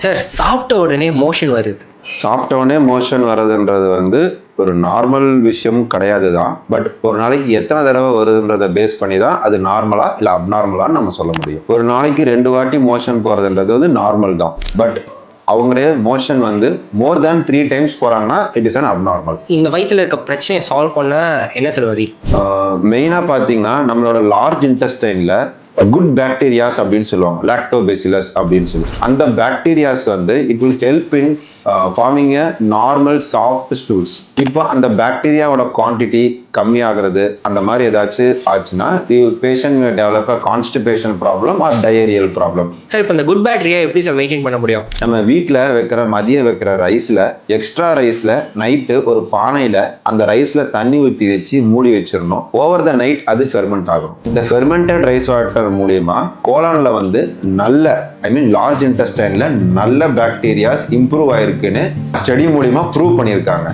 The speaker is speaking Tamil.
சார் சாப்பிட்ட உடனே மோஷன் வருது. சாப்பிட்ட உடனே மோஷன் வர்றதுன்றது ஒரு நார்மல் விஷயம் கிடையாது தான். பட் ஒரு நாளைக்கு எத்தனை தடவை வருதுன்றதை பேஸ் பண்ணி தான் அது நார்மலா இல்லை அப்நார்மலான்னு நம்ம சொல்ல முடியும். ஒரு நாளைக்கு 2 வாட்டி மோஷன் போகிறதுன்றது நார்மல் தான். பட் அவங்களே மோஷன் மோர் தேன் 3 டைம்ஸ் போகிறாங்கன்னா இட் இஸ் அன் அப்நார்மல். இந்த வயிற்றில் இருக்க பிரச்சனையை சால்வ் பண்ண என்ன சார் வழி? மெயினாக பார்த்தீங்கன்னா நம்மளோட லார்ஜ் இன்டெஸ்டைனில் குட் பாக்டீரியாஸ் அப்படின்னு சொல்லுவாங்க, லாக்டோபெசிலஸ் அப்படின்னு சொல்லி. அந்த bacterias it will help in farming a normal soft stools. இப்போ அந்த பாக்டீரியாவோட குவான்டிட்டி கம்மியாகிறது அந்த மாதிரி ஏதாச்சும் ஆச்சுன்னா patient develop constipation problem R diarrhoeal problem. Sir இப்போ இந்த குட் பாக்டீரியா எப்படி சார் மெயின்டைன் பண்ண முடியும்? நம்ம வீட்டில் மதியம் வைக்கிற ரைஸில் எக்ஸ்ட்ரா ரைஸில் நைட்டு ஒரு பானையில் அந்த ரைஸில் தண்ணி ஊற்றி வச்சு மூடி வச்சிடணும். ஓவர் த நைட் அது ஃபெர்மெண்ட் ஆகும். இந்த ஃபெர்மெண்டட் ரைஸ் வாட்டர் மூலியமா கோலான்ல நல்ல லார்ஜ் இன்டெஸ்டைன்ல நல்ல பாக்டீரியாஸ் இம்ப்ரூவ் ஆயிருக்குன்னு ஸ்டடி மூலியமா ப்ரூவ் பண்ணியிருக்காங்க.